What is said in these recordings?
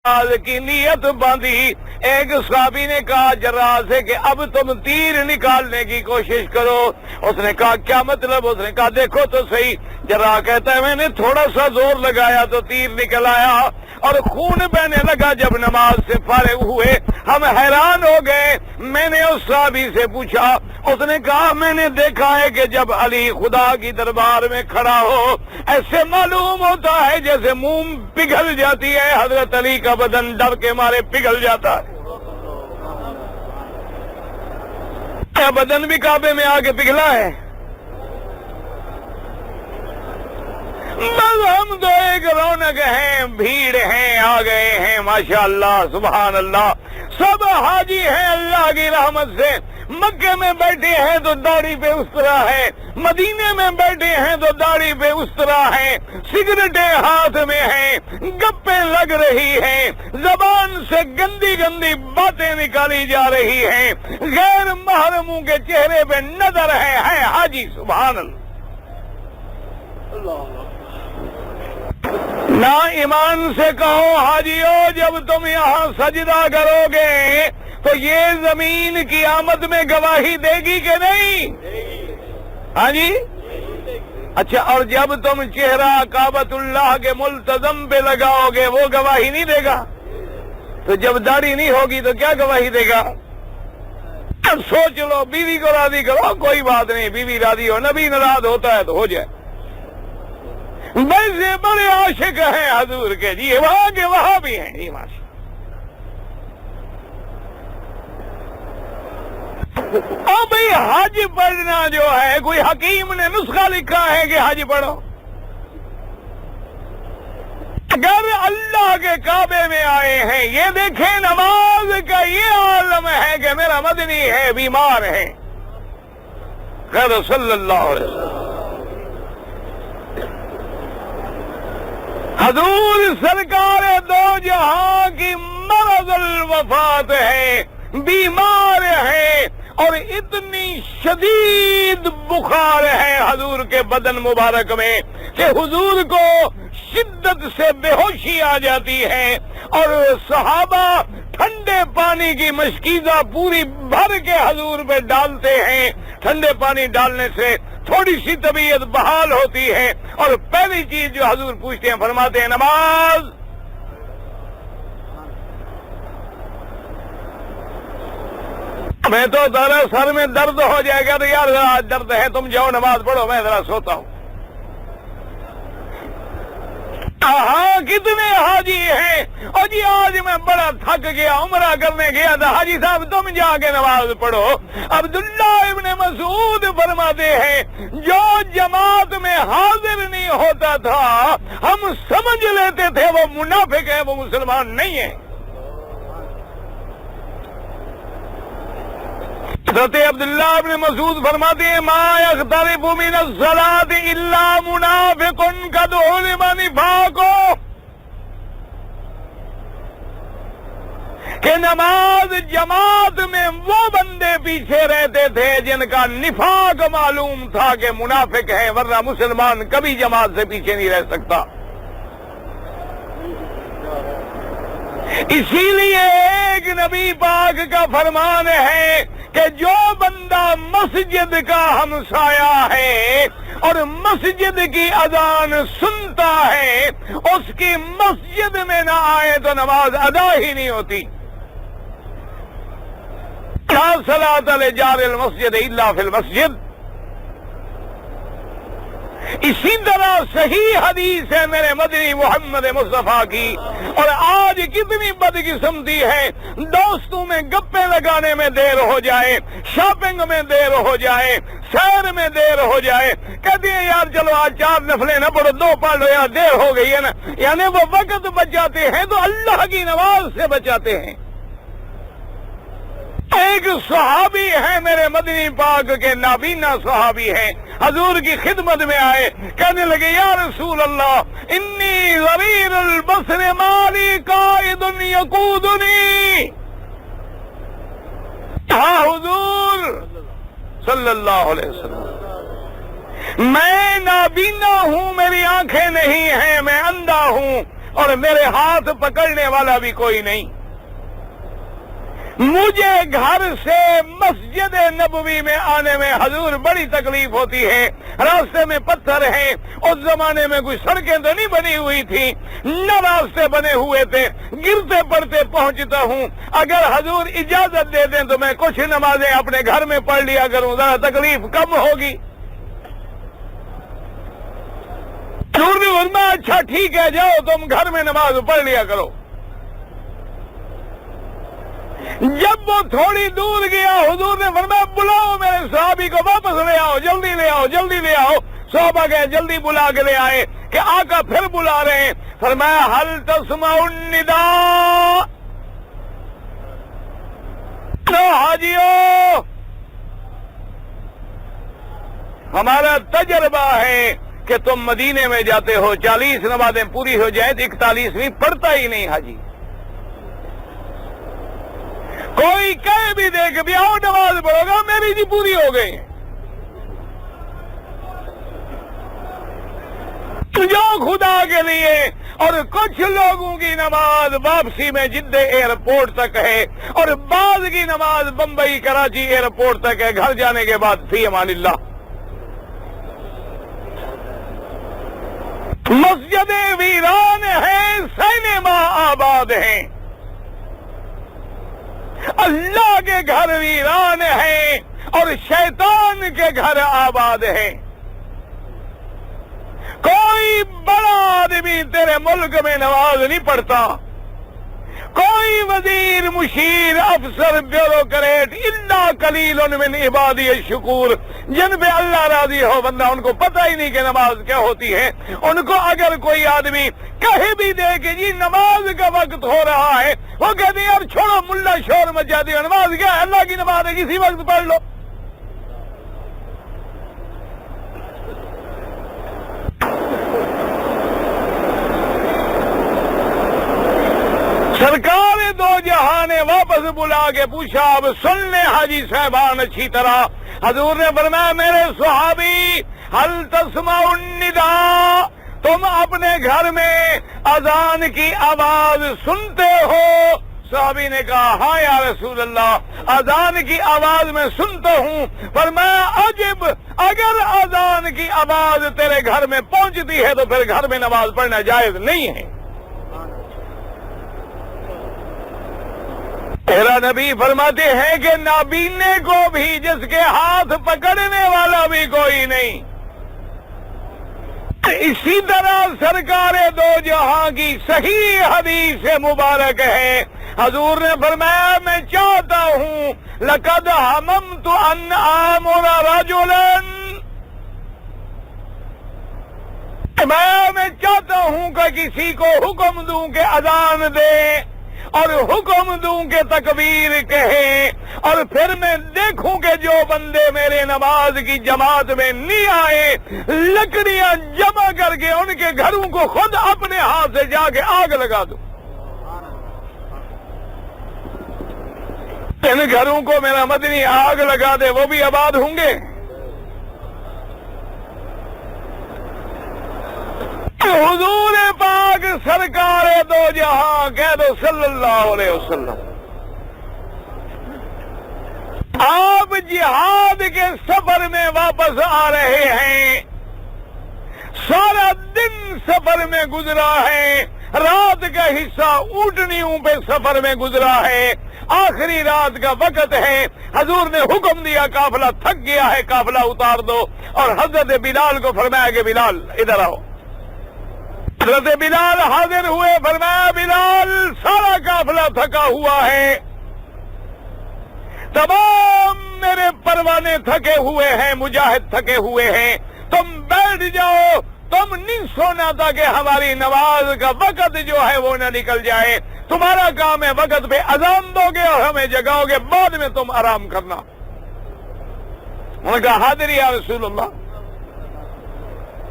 کی نیت باندھی. ایک صحابی نے کہا جراح سے کہ اب تم تیر نکالنے کی کوشش کرو. اس نے کہا کیا مطلب؟ اس نے کہا دیکھو تو صحیح. جراح کہتا ہے میں نے تھوڑا سا زور لگایا تو تیر نکل آیا اور خون بہنے لگا. جب نماز سے فارغ ہوئے ہم حیران ہو گئے. میں نے اس صحابی سے پوچھا. اس نے کہا میں نے دیکھا ہے کہ جب علی خدا کی دربار میں کھڑا ہو ایسے معلوم ہوتا ہے جیسے موم پگھل جاتی ہے. حضرت علی کا بدن ڈر کے مارے پگھل جاتا ہے. کیا بدن بھی کعبے میں آ کے پگھلا ہے؟ بس ہم تو ایک رونق ہیں، بھیڑ ہیں، آ گئے ہیں ماشاءاللہ سبحان اللہ. سب حاجی ہیں اللہ کی رحمت سے. مکے میں بیٹھے ہیں تو داڑھی پہ اس طرح ہے، مدینے میں بیٹھے ہیں تو داڑھی پہ اس طرح ہے. سگریٹیں ہاتھ میں ہیں، گپیں لگ رہی ہیں، زبان سے گندی گندی باتیں نکالی جا رہی ہیں. غیر محرموں کے چہرے پہ نظر ہے حاجی سبحان اللہ. نہ ایمان سے کہو حاجیو جب تم یہاں سجدہ کرو گے تو یہ زمین قیامت میں گواہی دے گی کہ نہیں؟ ہاں جی. اچھا اور جب تم چہرہ کعبۃ اللہ کے ملتزم پہ لگاؤ گے وہ گواہی نہیں دے گا؟ تو جب داڑھی نہیں ہوگی تو کیا گواہی دے گا؟ سوچ لو. بیوی کو راضی کرو کوئی بات نہیں، بیوی راضی ہو، نبی ناراض ہوتا ہے تو ہو جائے. ویسے بڑے عاشق ہیں حضور کے جی، وہاں کے وہاں بھی ہیں جی ماشاء. اب بھائی حج پڑھنا جو ہے کوئی حکیم نے نسخہ لکھا ہے کہ حج پڑھو؟ اگر اللہ کے کعبے میں آئے ہیں یہ دیکھیں نماز کا یہ عالم ہے کہ میرا مدنی ہے بیمار ہے خیر صلی اللہ علیہ وسلم. حضور سرکار دو جہاں کی مرض الوفات ہے، بیمار ہے اور اتنی شدید بخار ہے حضور کے بدن مبارک میں کہ حضور کو شدت سے بے ہوشی آ جاتی ہے. اور صحابہ ٹھنڈے پانی کی مشکیزہ پوری بھر کے حضور پہ ڈالتے ہیں. ٹھنڈے پانی ڈالنے سے تھوڑی سی طبیعت بحال ہوتی ہے اور پہلی چیز جو حضور پوچھتے ہیں فرماتے ہیں نماز. میں تو ذرا سر میں درد ہو جائے گا تو یار ذرا درد ہے تم جاؤ نماز پڑھو میں ذرا سوتا ہوں. ہاں کتنے حاجی ہیں اور جی آج میں بڑا تھک گیا عمرہ کرنے گیا تھا. حاجی صاحب تم جا کے نماز پڑھو. عبداللہ ابن مسعود فرماتے ہیں جو جماعت میں حاضر نہیں ہوتا تھا ہم سمجھ لیتے تھے وہ منافق ہے وہ مسلمان نہیں ہے. حضرت عبداللہ ابن مسعود فرماتے ہیں ما یقترب من الصلاة الا منافق قد علم نفاقه کہ نماز جماعت میں وہ بندے پیچھے رہتے تھے جن کا نفاق معلوم تھا کہ منافق ہے ورنہ مسلمان کبھی جماعت سے پیچھے نہیں رہ سکتا. اسی لیے ایک نبی پاک کا فرمان ہے کہ جو بندہ مسجد کا ہمسایہ ہے اور مسجد کی اذان سنتا ہے اس کی مسجد میں نہ آئے تو نماز ادا ہی نہیں ہوتی. لا صلاۃ لجار المسجد الا فی المسجد. اسی طرح صحیح حدیث ہے میرے مدنی محمد مصطفیٰ کی. اور آج کتنی بدقسمتی ہے دوستوں میں گپے لگانے میں دیر ہو جائے، شاپنگ میں دیر ہو جائے، سیر میں دیر ہو جائے، کہتے ہیں یار چلو آج 4 نفلیں نہ پڑھو 2 پڑھ لو یار دیر ہو گئی ہے نا. یعنی وہ وقت بچاتے ہیں تو اللہ کی نماز سے بچاتے ہیں. ایک صحابی ہے میرے مدنی پاک کے نابینا صحابی ہیں حضور کی خدمت میں آئے کہنے لگے یا رسول اللہ انی ضریر البصر مالی قائد یقودنی. ہاں حضور صلی اللہ علیہ وسلم میں نابینا ہوں، میری آنکھیں نہیں ہیں، میں اندھا ہوں، اور میرے ہاتھ پکڑنے والا بھی کوئی نہیں. مجھے گھر سے مسجد نبوی میں آنے میں حضور بڑی تکلیف ہوتی ہے. راستے میں پتھر ہیں. اس زمانے میں کوئی سڑکیں تو نہیں بنی ہوئی تھی, نہ راستے بنے ہوئے تھے. گرتے پڑتے پہنچتا ہوں. اگر حضور اجازت دے دیں تو میں کچھ نمازیں اپنے گھر میں پڑھ لیا کروں, ذرا تکلیف کم ہوگی. حضور نے فرمایا اچھا ٹھیک ہے, جاؤ تم گھر میں نماز پڑھ لیا کرو. جب وہ تھوڑی دور گیا حضور نے فرمایا بلاؤ میرے صحابی کو, واپس لے آؤ, جلدی لے آؤ, جلدی لے آؤ. صحابہ گئے, جلدی بلا کے لے آئے کہ آقا پھر بلا رہے ہیں. فرمایا هل تسمع النداء. تو حاجیو, ہمارا تجربہ ہے کہ تم مدینے میں جاتے ہو, 40 نمازیں پوری ہو جائیں, 41ویں پڑھتا ہی نہیں حاجی. کوئی کہہ بھی دے کہ بھی آؤ نماز پڑھو گا, میری جی پوری ہو گئی. جو خدا کے لیے. اور کچھ لوگوں کی نماز واپسی میں جدہ ایئرپورٹ تک ہے, اور بعض کی نماز بمبئی کراچی ایئرپورٹ تک ہے, گھر جانے کے بعد فی امان اللہ. مسجدیں ویران ہیں, سینما آباد ہیں. اللہ کے گھر ویران ہیں اور شیطان کے گھر آباد ہیں. کوئی بڑا آدمی تیرے ملک میں نماز نہیں پڑھتا, کوئی وزیر, مشیر, افسر, بیوروکریٹ, الا قلیل من عبادی الشکور, جن پہ اللہ راضی ہو بندہ, ان کو پتہ ہی نہیں کہ نماز کیا ہوتی ہے. ان کو اگر کوئی آدمی کہہ بھی دے کہ جی نماز کا وقت ہو رہا ہے, وہ کہتے ہیں یار چھوڑو ملا شور مچا دیا, نماز کیا ہے, اللہ کی نماز ہے, کسی وقت پڑھ لو. سرکار دو جہاں نے واپس بلا کے پوچھا, اب سن لیں حاجی صاحبان اچھی طرح. حضور نے فرمایا میرے صحابی هل تسمع النداء, تم اپنے گھر میں اذان کی آواز سنتے ہو؟ صحابی نے کہا ہاں یا رسول اللہ, اذان کی آواز میں سنتا ہوں. فرمایا عجب, اگر اذان کی آواز تیرے گھر میں پہنچتی ہے تو پھر گھر میں نماز پڑھنا جائز نہیں ہے. تیرا نبی فرماتے ہیں کہ نابینے کو بھی, جس کے ہاتھ پکڑنے والا بھی کوئی نہیں. اسی طرح سرکار دو جہاں کی صحیح حدیث مبارک ہے. حضور نے فرمایا میں چاہتا ہوں لقد ہممت ان آمر رجلا, میں چاہتا ہوں کہ کسی کو حکم دوں کہ اذان دے, اور حکم دوں کہ تکبیر کہے, اور پھر میں دیکھوں کہ جو بندے میرے نماز کی جماعت میں نہیں آئے, لکڑیاں جمع کر کے ان کے گھروں کو خود اپنے ہاتھ سے جا کے آگ لگا دوں. ان گھروں کو میرا مدنی آگ لگا دے, وہ بھی آباد ہوں گے. حضور پاک سرکار دو جہاں کہہ دو صلی اللہ علیہ وسلم, آپ جہاد کے سفر میں واپس آ رہے ہیں. سارا دن سفر میں گزرا ہے, رات کا حصہ اونٹنیوں پہ سفر میں گزرا ہے, آخری رات کا وقت ہے. حضور نے حکم دیا قافلہ تھک گیا ہے, قافلہ اتار دو, اور حضرت بلال کو فرمایا کہ بلال ادھر آؤ. حضرت بلال حاضر ہوئے, فرمایا بلال سارا قافلہ تھکا ہوا ہے, تمام میرے پروانے تھکے ہوئے ہیں, مجاہد تھکے ہوئے ہیں, تم بیٹھ جاؤ, تم نہیں سونا تھا کہ ہماری نماز کا وقت جو ہے وہ نہ نکل جائے. تمہارا کام ہے وقت پہ اذان دو گے اور ہمیں جگاؤ گے, بعد میں تم آرام کرنا. انہوں نے کہا حاضر یا رسول اللہ,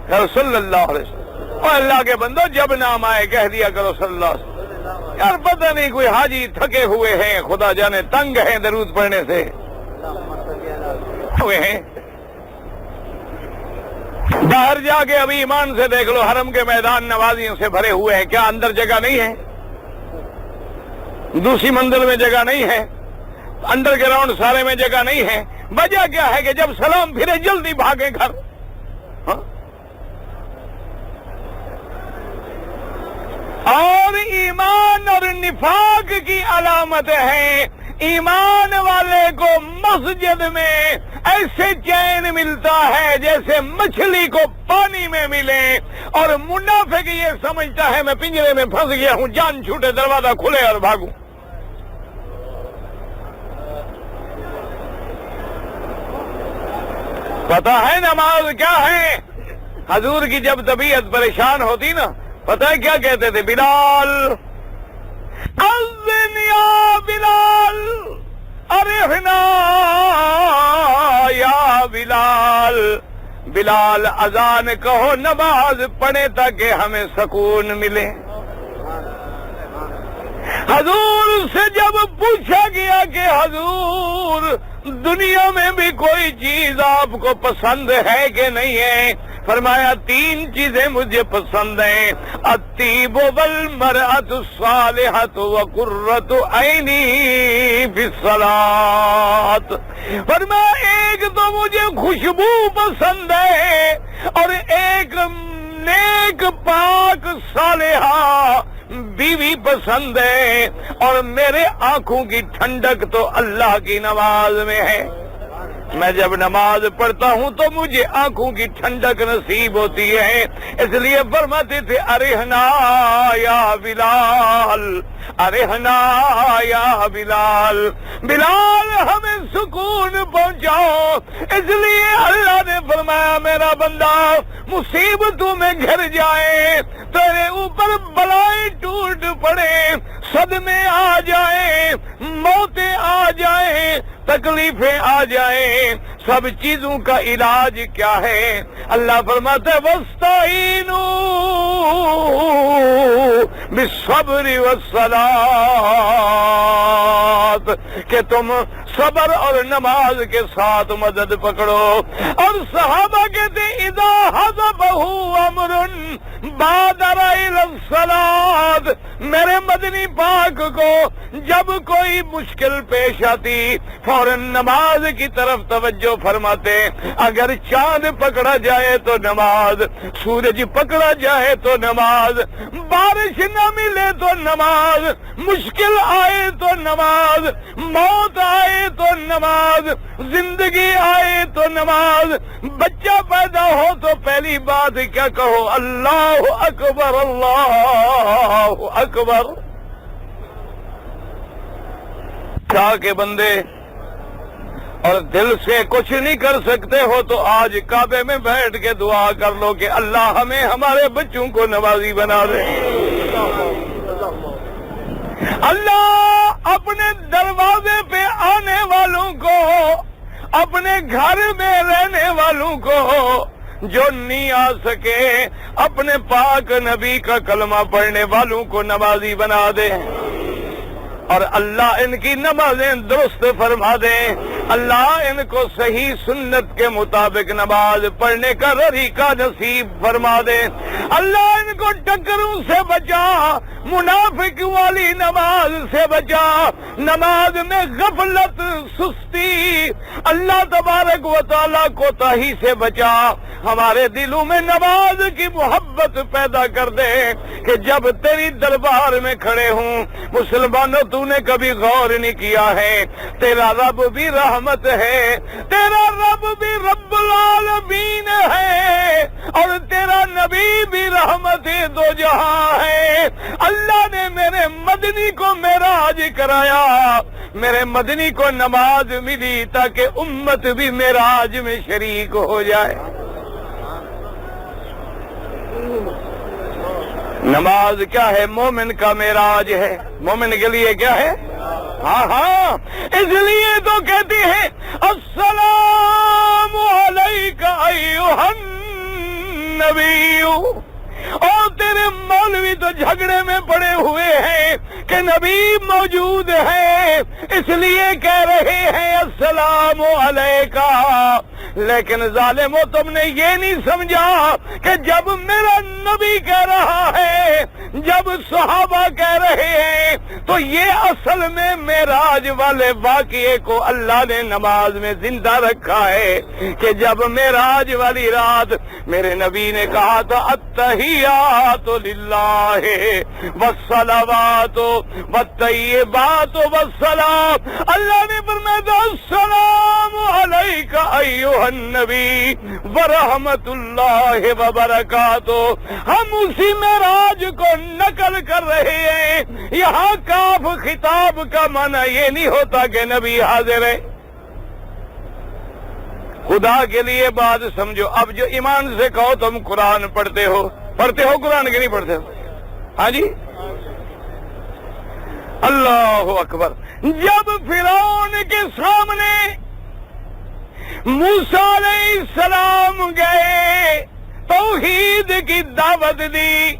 یا صلی اللہ علیہ وسلم. اور اللہ کے بندو جب نام آئے کہہ دیا کرو صلی اللہ علیہ وسلم. یار پتہ نہیں کوئی حاجی تھکے ہوئے ہیں, خدا جانے تنگ ہیں درود پڑھنے سے ہوئے ہیں. باہر جا کے ابھی ایمان سے دیکھ لو، حرم کے میدان نمازیوں سے بھرے ہوئے ہیں، کیا اندر جگہ نہیں ہے؟ دوسری منزل میں جگہ نہیں ہے، انڈر گراؤنڈ سارے میں جگہ نہیں ہے۔ وجہ کیا ہے کہ جب سلام پھرے جلدی بھاگے گھر۔ ہاں؟ اور ایمان اور نفاق کی علامت ہے، ایمان والے کو مسجد میں ایسے چین ملتا ہے جیسے مچھلی کو پانی میں ملے، اور منافق یہ سمجھتا ہے میں پنجرے میں پھنس گیا ہوں، جان چھوٹے دروازہ کھلے اور بھاگوں۔ پتہ ہے نماز کیا ہے؟ حضور کی جب طبیعت پریشان ہوتی نا، پتہ ہے کیا کہتے تھے؟ بلال اذن یا بلال، ارحنا یا بلال، بلال اذان کہو، نماز پڑھے تاکہ ہمیں سکون ملے۔ حضور سے جب پوچھا گیا کہ حضور دنیا میں بھی کوئی چیز آپ کو پسند ہے کہ نہیں ہے؟ فرمایا 3 چیزیں مجھے پسند ہیں، الطیب والمرأۃ الصالحۃ وقرۃ عینی فی الصلاۃ۔ فرمایا ایک تو مجھے خوشبو پسند ہے، اور ایک نیک پاک صالحہ بیوی پسند ہے، اور میرے آنکھوں کی ٹھنڈک تو اللہ کی نماز میں ہے۔ میں جب نماز پڑھتا ہوں تو مجھے آنکھوں کی ٹھنڈک نصیب ہوتی ہے، اس لیے فرماتے تھے ارحنا یا بلال، ارحنا یا بلال، بلال ہمیں سکون پہنچاؤ۔ اس لیے اللہ نے فرمایا میرا بندہ مصیبتوں میں گھر جائے، تیرے اوپر بلائیں ٹوٹ پڑے، صدمے آ جائیں، موتیں آ جائیں، تکلیفیں آ جائیں، سب چیزوں کا علاج کیا ہے؟ اللہ فرماتا ہے وَاسْتَعِینُوا بِالصَّبْرِ وَالصَّلَاةِ، کہ تم صبر اور نماز کے ساتھ مدد پکڑو۔ اور صحابہ کہتے اذا حضبہ امر بادر الی الصلاۃ، میرے مدنی پاک کو جب کوئی مشکل پیش آتی فوراً نماز کی طرف توجہ فرماتے۔ اگر چاند پکڑا جائے تو نماز، سورج پکڑا جائے تو نماز، بارش نہ ملے تو نماز، مشکل آئے تو نماز، موت آئے تو نماز، زندگی آئے تو نماز، بچہ پیدا ہو تو پہلی بات کیا کہو؟ اللہ اکبر، اللہ اکبر۔ چاہ کے بندے اور دل سے کچھ نہیں کر سکتے ہو تو آج کعبے میں بیٹھ کے دعا کر لو کہ اللہ ہمیں ہمارے بچوں کو نمازی بنا دے۔ اللہ اپنے دروازے پہ آنے والوں کو، اپنے گھر میں رہنے والوں کو جو نہیں آ سکے، اپنے پاک نبی کا کلمہ پڑھنے والوں کو نمازی بنا دے، اور اللہ ان کی نمازیں درست فرما دے۔ اللہ ان کو صحیح سنت کے مطابق نماز پڑھنے کا طریقہ نصیب فرما دے۔ اللہ ان کو ٹکروں سے بچا، منافق والی نماز سے بچا، نماز میں غفلت، سستی، اللہ تبارک و تعالیٰ کوتاہی سے بچا۔ ہمارے دلوں میں نماز کی محبت پیدا کر دے کہ جب تیری دربار میں کھڑے ہوں، مسلمانوں تو نے کبھی غور نہیں کیا ہے تیرا رب بھی رحمت ہے، تیرا رب بھی رب العالمین ہے، اور تیرا نبی بھی رحمت دو جہاں ہے۔ اللہ نے میرے مدنی کو معراج کرایا، میرے مدنی کو نماز ملی تاکہ امت بھی معراج میں شریک ہو جائے۔ نماز کیا ہے؟ مومن کا معراج ہے۔ مومن کے لیے کیا ہے؟ ہاں، اس لیے تو کہتے ہیں السلام علیک ایھا النبی، اور تیرے مولوی تو جھگڑے میں پڑے ہوئے ہیں کہ نبی موجود ہے، اس لیے کہہ رہے ہیں السلام علیکہ، لیکن ظالمو تم نے یہ نہیں سمجھا کہ جب میرا نبی کہہ رہا ہے، جب صحابہ کہہ رہے ہیں، تو یہ اصل میں معراج والے واقعے کو اللہ نے نماز میں زندہ رکھا ہے کہ جب معراج والی رات میرے نبی نے کہا تھا التحیات للہ والصلوات والطیبات والسلام، اللہ نے فرمایا تھا السلام علیک ایھا النبی ورحمۃ اللہ وبرکاتہ۔ ہم اسی معراج کو نقل کر رہے ہیں۔ یہاں کاف خطاب کا معنی یہ نہیں ہوتا کہ نبی حاضر ہے۔ خدا کے لیے بات سمجھو، اب جو ایمان سے کہو تم قرآن پڑھتے ہو قرآن کے نہیں پڑھتے ہو؟ ہاں جی، اللہ اکبر۔ جب فرعون کے سامنے موسیٰ علیہ السلام گئے، توحید کی دعوت دی،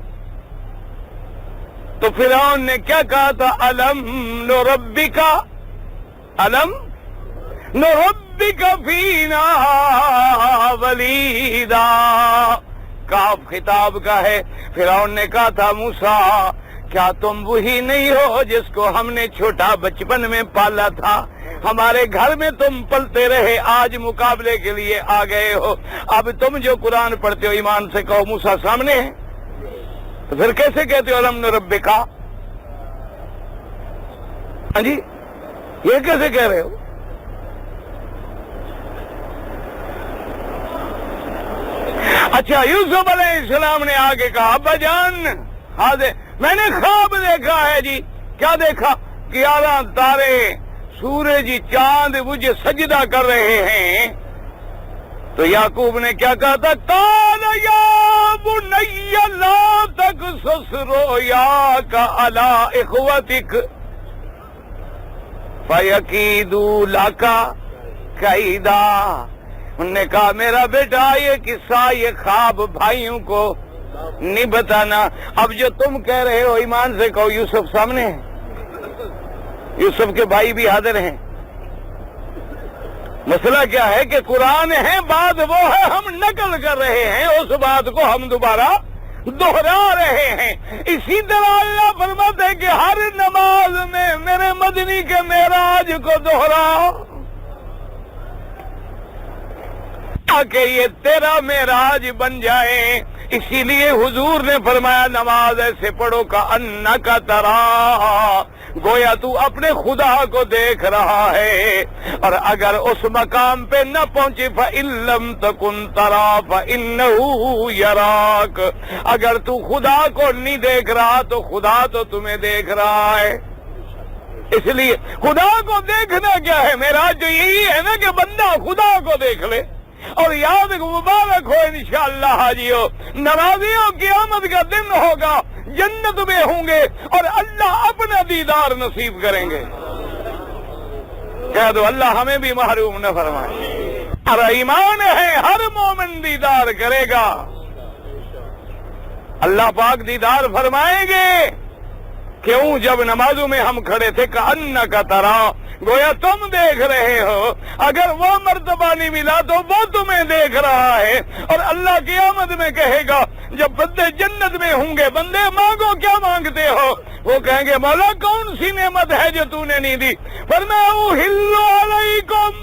تو فرعون نے کیا کہا تھا؟ الم نربک فینا ولیدا۔ کاف خطاب کا ہے۔ فرعون نے کہا تھا موسیٰ کیا تم وہی نہیں ہو جس کو ہم نے چھوٹا بچپن میں پالا تھا؟ ہمارے گھر میں تم پلتے رہے، آج مقابلے کے لیے آ گئے ہو۔ اب تم جو قرآن پڑھتے ہو ایمان سے کہو موسیٰ سامنے ہے، تو پھر کیسے کہتے ہو الم نربکا؟ ہاں جی، یہ کیسے کہہ رہے ہو؟ اچھا، یوسف علیہ السلام نے آگے کہا ابا جان حاضر میں نے خواب دیکھا ہے جی۔ کیا دیکھا؟ 11 تارے، سورج، چاند مجھے سجدہ کر رہے ہیں۔ تو یعقوب نے کیا کہا تھا؟ قال یا بنی لا تقصص رؤیاک علی اخوتک فیکیدوا لک کیدا۔ انہوں نے کہا میرا بیٹا یہ قصہ، یہ خواب بھائیوں کو نہیں بتانا۔ اب جو تم کہہ رہے ہو ایمان سے کہو یوسف سامنے ہے، یوسف کے بھائی بھی حاضر ہیں۔ مسئلہ کیا ہے کہ قرآن ہے، بات وہ ہے، ہم نقل کر رہے ہیں، اس بات کو ہم دوبارہ دوہرا رہے ہیں۔ اسی طرح اللہ فرماتے ہیں کہ ہر نماز میں میرے مدنی کے معراج کو دوہراؤ تاکہ یہ تیرا معراج بن جائے۔ اسی لیے حضور نے فرمایا نماز ایسے پڑھو کأنک تراہ، گویا تو اپنے خدا کو دیکھ رہا ہے، اور اگر اس مقام پہ نہ پہنچی فإن لم تکن تراہ فإنہ یراک، اگر تو خدا کو نہیں دیکھ رہا تو خدا تو تمہیں دیکھ رہا ہے۔ اس لیے خدا کو دیکھنا کیا ہے؟ معراج جو یہی ہے نا کہ بندہ خدا کو دیکھ لے۔ اور یاد مبارک ہو انشاءاللہ حاجیو، نمازیوں قیامت کا دن ہوگا، جنت میں ہوں گے اور اللہ اپنا دیدار نصیب کریں گے۔ کہہ دو اللہ ہمیں بھی محروم نہ فرمائے۔ اور ایمان ہے ہر مومن دیدار کرے گا، اللہ پاک دیدار فرمائیں گے۔ کیوں؟ جب نمازوں میں ہم کھڑے تھے کأنک تراہ، گویا تم دیکھ رہے ہو۔ اگر وہ مرتبہ نہیں ملا تو وہ تمہیں دیکھ رہا ہے۔ اور اللہ قیامت میں کہے گا جب بندے جنت میں ہوں گے، بندے مانگو کیا مانگتے ہو؟ وہ کہیں گے مولا کون سی نعمت ہے جو تو نے نہیں دی؟ فرمایا احل علیکم،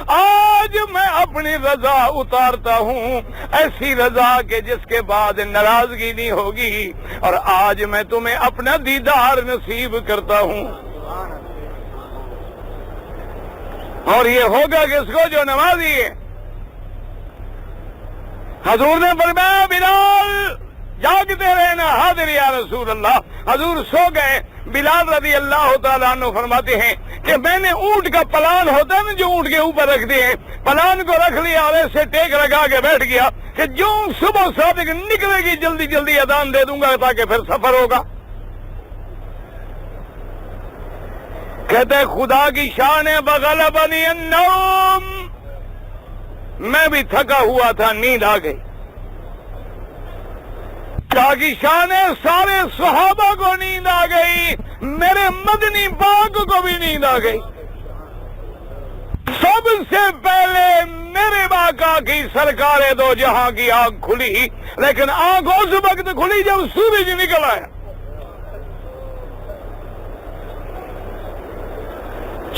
آج میں اپنی رضا اتارتا ہوں، ایسی رضا کہ جس کے بعد ناراضگی نہیں ہوگی، اور آج میں تمہیں اپنا دیدار نصیب کرتا ہوں۔ اور یہ ہوگا کس کو؟ جو نمازی ہے۔ حضور نے فرمایا بلال جاگتے رہنا، حاضر یا رسول اللہ۔ حضور سو گئے۔ بلال رضی اللہ تعالیٰ عنہ فرماتے ہیں کہ میں نے اونٹ کا پلان ہوتا ہے نا جو اونٹ کے اوپر رکھتے ہیں، پلان کو رکھ لیا اور ایسے ٹیک لگا کے بیٹھ گیا کہ جو صبح صادق نکلے گی جلدی جلدی اذان دے دوں گا تاکہ پھر سفر ہوگا۔ کہتے ہیں خدا کی شان ہے بغلبنی النوم، میں بھی تھکا ہوا تھا، نیند آ گئی۔ خدا کی شان ہے سارے صحابہ کو نیند آ گئی، میرے مدنی پاک کو بھی نیند آ گئی۔ سب سے پہلے میرے آقا کی سرکار دو جہاں کی آنکھ کھلی، لیکن آنکھ اس وقت کھلی جب سورج نکل آیا۔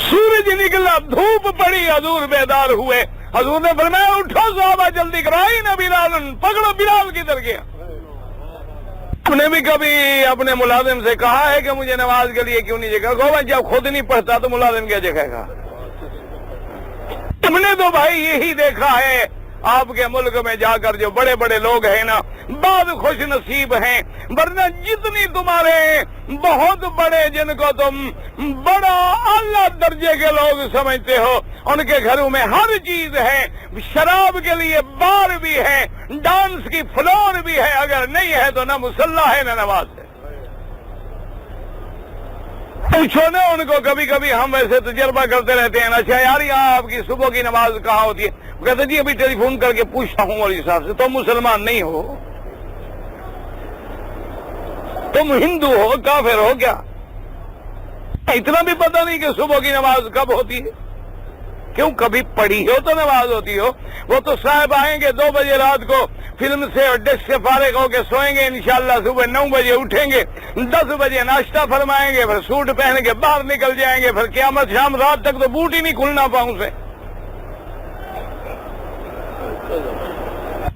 سورج نکلا، دھوپ پڑی، حضور بیدار ہوئے۔ حضور نے فرمایا اٹھو صحابہ جلدی کرائی نا بلال، پکڑو بلال کدھر گیا۔ ہم نے بھی کبھی اپنے ملازم سے کہا ہے کہ مجھے نماز کے لیے کیوں نہیں جگہ گو، جب خود نہیں پڑھتا تو ملازم کیا جگہ گا۔ تم نے تو بھائی یہی دیکھا ہے آپ کے ملک میں جا کر جو بڑے بڑے لوگ ہیں نا، بعض خوش نصیب ہیں، ورنہ جتنی تمہارے بہت بڑے جن کو تم بڑا اعلیٰ درجے کے لوگ سمجھتے ہو، ان کے گھروں میں ہر چیز ہے، شراب کے لیے بار بھی ہے، ڈانس کی فلور بھی ہے، اگر نہیں ہے تو نہ مصلی ہے نہ نماز ہے۔ پوچھو نا ان کو، کبھی کبھی ہم ویسے تجربہ کرتے رہتے ہیں، اچھا یار یہاں آپ کی صبح کی نماز کہاں ہوتی ہے؟ وہ کہتے جی ابھی ٹیلی فون کر کے پوچھتا ہوں مولوی صاحب سے۔ تم مسلمان نہیں ہو، تم ہندو ہو، کافر ہو کیا؟ اتنا بھی پتہ نہیں کہ صبح کی نماز کب ہوتی ہے؟ کیوں کبھی پڑھی ہو تو نماز ہوتی ہو؟ وہ تو صاحب آئیں گے 2 بجے رات کو فلم سے اور ڈسک سے فارغ ہو کے سوئیں گے، انشاءاللہ صبح 9 بجے اٹھیں گے، 10 بجے ناشتہ فرمائیں گے، پھر سوٹ پہن کے باہر نکل جائیں گے، پھر قیامت شام رات تک تو بوٹ ہی نہیں کھلنا پاؤں سے۔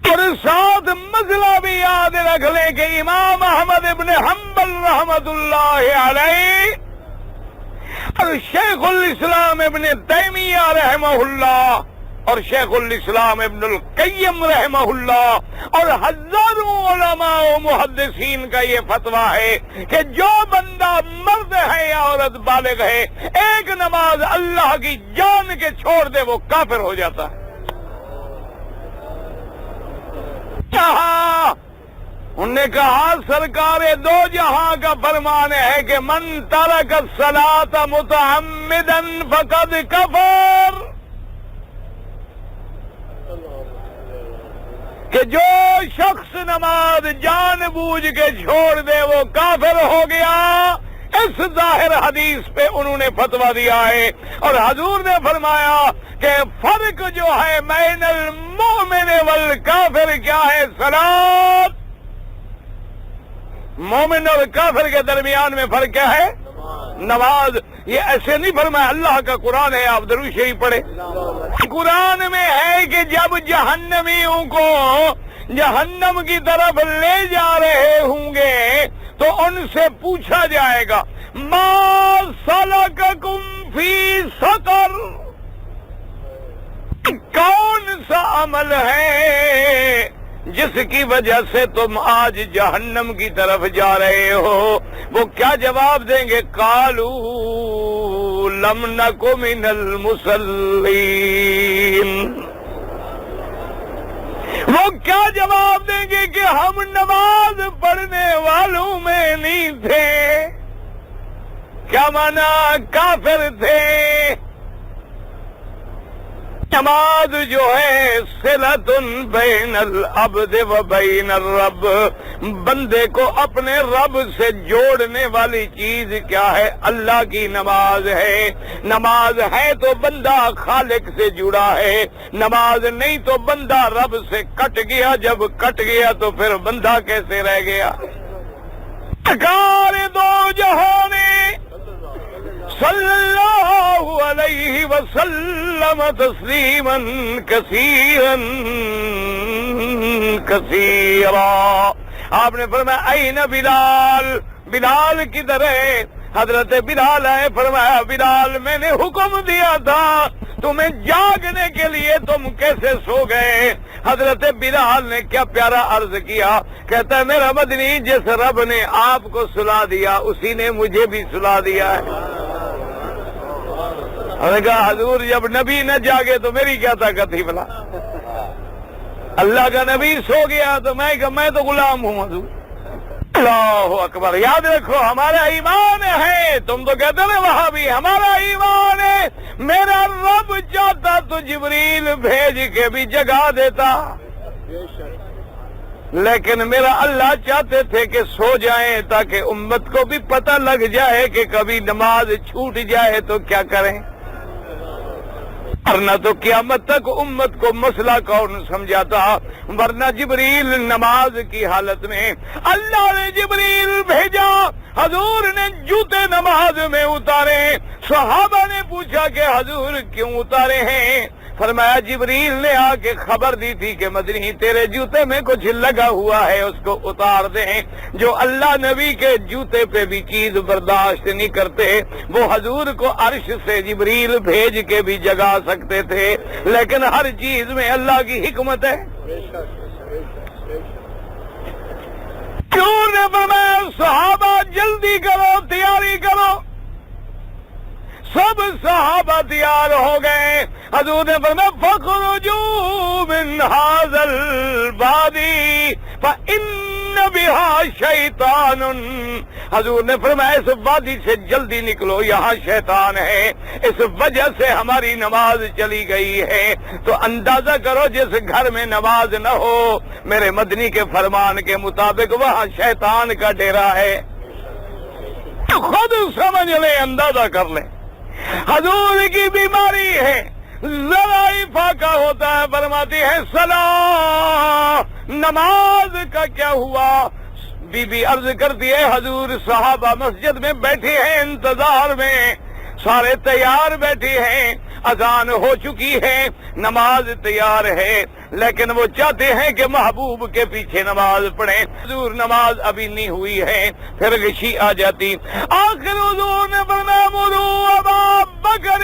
اور ساتھ مسئلہ بھی یاد رکھ لیں کہ امام احمد ابن حنبل رحمت اللہ علیہ اور شیخ الاسلام ابن تیمیہ رحمہ اللہ اور شیخ الاسلام ابن القیم رحمہ اللہ اور ہزاروں علماء و محدثین کا یہ فتویٰ ہے کہ جو بندہ مرد ہے یا عورت بالغ ہے، ایک نماز اللہ کی جان کے چھوڑ دے وہ کافر ہو جاتا ہے۔ انہوں نے کہا سرکار دو جہاں کا فرمان ہے کہ من ترک الصلاۃ متعمدا فقد کفر، کہ جو شخص نماز جان بوجھ کے چھوڑ دے وہ کافر ہو گیا۔ اس ظاہر حدیث پہ انہوں نے فتویٰ دیا ہے، اور حضور نے فرمایا کہ فرق جو ہے بین المؤمن والکافر کیا ہے؟ صلاۃ۔ مومن اور کافر کے درمیان میں فرق کیا ہے؟ نماز۔ یہ ایسے نہیں فرمایا، اللہ کا قرآن ہے، آپ درود شریف پڑھے۔ قرآن میں ہے کہ جب جہنمیوں کو جہنم کی طرف لے جا رہے ہوں گے تو ان سے پوچھا جائے گا ما سلککم فی سقر، کون سا عمل ہے جس کی وجہ سے تم آج جہنم کی طرف جا رہے ہو؟ وہ کیا جواب دیں گے؟ قالوا لم نک من المصلین۔ وہ کیا جواب دیں گے کہ ہم نماز پڑھنے والوں میں نہیں تھے۔ کیا مانا؟ کافر تھے۔ نماز جو ہے صلۃ بین العبد و بین الرب، بندے کو اپنے رب سے جوڑنے والی چیز کیا ہے؟ اللہ کی نماز ہے۔ نماز ہے تو بندہ خالق سے جڑا ہے، نماز نہیں تو بندہ رب سے کٹ گیا، جب کٹ گیا تو پھر بندہ کیسے رہ گیا؟ سرکار دو جہاں نے صلی اللہ علیہ وسلم تسلیما کثیرا کثیرا، آپ نے فرمایا این بلال، بلال کدھر ہے؟ حضرت بلال ہے۔ فرمایا بلال میں نے حکم دیا تھا تمہیں جاگنے کے لیے، تم کیسے سو گئے؟ حضرت بلال نے کیا پیارا عرض کیا، کہتا ہے میرا مدنی جس رب نے آپ کو سلا دیا اسی نے مجھے بھی سلا دیا ہے۔ انہوں نے کہا حضور جب نبی نہ جاگے تو میری کیا طاقت تھی بھلا؟ اللہ کا نبی سو گیا تو میں تو غلام ہوں حضور۔ اللہ اکبر۔ یاد رکھو ہمارا ایمان ہے، تم تو کہتے نا وہاں بھی ہمارا ایمان ہے، میرا رب چاہتا تو جبریل بھیج کے بھی جگا دیتا، لیکن میرا اللہ چاہتے تھے کہ سو جائیں تاکہ امت کو بھی پتہ لگ جائے کہ کبھی نماز چھوٹ جائے تو کیا کریں۔ ورنہ تو قیامت تک امت کو مسئلہ کون سمجھاتا؟ ورنہ جبریل نماز کی حالت میں اللہ نے جبریل بھیجا، حضور نے جوتے نماز میں اتارے، صحابہ نے پوچھا کہ حضور کیوں اتارے ہیں؟ فرمایا جبریل نے آ کے خبر دی تھی کہ مدنی تیرے جوتے میں کچھ لگا ہوا ہے، اس کو اتار دیں۔ جو اللہ نبی کے جوتے پہ بھی چیز برداشت نہیں کرتے وہ حضور کو عرش سے جبریل بھیج کے بھی جگا سکتے تھے، لیکن ہر چیز میں اللہ کی حکمت ہے۔ کیوں نے فرمایا صحابہ جلدی کرو، تیاری کرو۔ سب صحابہ تیار ہو گئے۔ حضور نے فرمایا فَخْرُجُوا مِنْ هَذَا الْوَادِي فَإِنَّ بِهَا شَيْطَانٌ۔ حضور نے فرمایا اس وادی سے جلدی نکلو، یہاں شیطان ہے، اس وجہ سے ہماری نماز چلی گئی ہے۔ تو اندازہ کرو جس گھر میں نماز نہ ہو، میرے مدنی کے فرمان کے مطابق وہاں شیطان کا ڈیرا ہے۔ خود سمجھ لیں، اندازہ کر لیں۔ حضور کی بیماری ہے، ذرا ہی فاقہ ہوتا ہے، فرماتی ہے صلاح، نماز کا کیا ہوا؟ بی بی عرض کرتی ہے حضور صحابہ مسجد میں بیٹھے ہیں انتظار میں، سارے تیار بیٹھے ہیں، اذان ہو چکی ہے، نماز تیار ہے، لیکن وہ چاہتے ہیں کہ محبوب کے پیچھے نماز پڑھیں۔ حضور نماز ابھی نہیں ہوئی ہے، پھر غشی آ جاتی۔ آخر حضور نے فرمایا مروا ابا بکر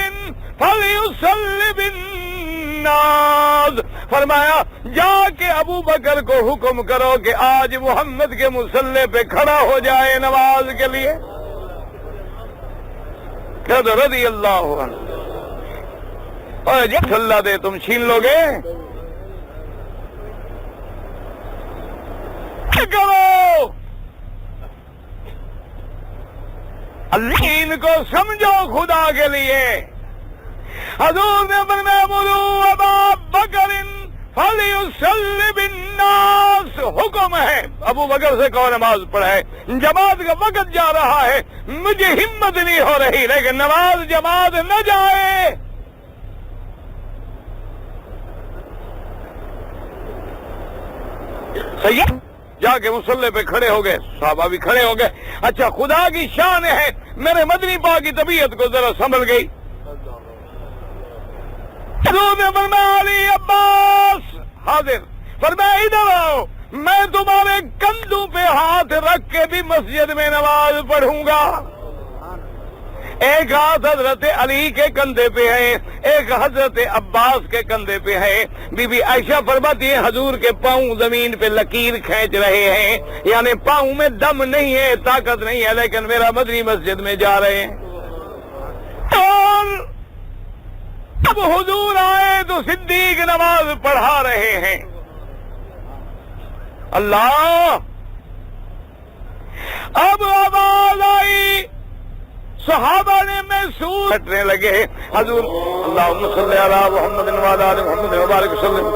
فلیصلی بالناس، فرمایا جا کے ابو بکر کو حکم کرو کہ آج محمد کے مصلی پہ کھڑا ہو جائے نماز کے لیے۔ رضی اللہ عنہ، اور جب اللہ دے تم چھین لو گے کیا کرو؟ اللہ کو سمجھو خدا کے لیے۔ حضور نے فرمایا مروا ابا بکر فلیصلی بالناس، حکم ہے ابو بکر سے کہو نماز پڑھائے، جماعت کا وقت جا رہا ہے، مجھے ہمت نہیں ہو رہی لیکن نماز جماعت نہ جائے۔ صحیح، جا کے مصلی پہ کھڑے ہو گئے، صحابہ بھی کھڑے ہو گئے۔ اچھا خدا کی شان ہے، میرے مدنی پاک کی طبیعت کو ذرا سنبھل گئی۔ حضور نے فرمایا علی عباس حاضر، فرمایا ادھر آؤ، میں تمہارے کندھوں پہ ہاتھ رکھ کے بھی مسجد میں نماز پڑھوں گا۔ ایک ہاتھ حضرت علی کے کندھے پہ ہے، ایک حضرت عباس کے کندھے پہ ہے۔ بی بی عائشہ فرماتی ہے حضور کے پاؤں زمین پہ لکیر کھینچ رہے ہیں، یعنی پاؤں میں دم نہیں ہے، طاقت نہیں ہے، لیکن میرا مدنی مسجد میں جا رہے ہیں۔ اور اب حضور آئے تو صدیق نماز پڑھا رہے ہیں۔ اللہ، اب آواز آئی، صحابہ نے محسوس کرنے لگے، حضور اللہم صلی علی محمد وعلی آل محمد وبارک وسلم۔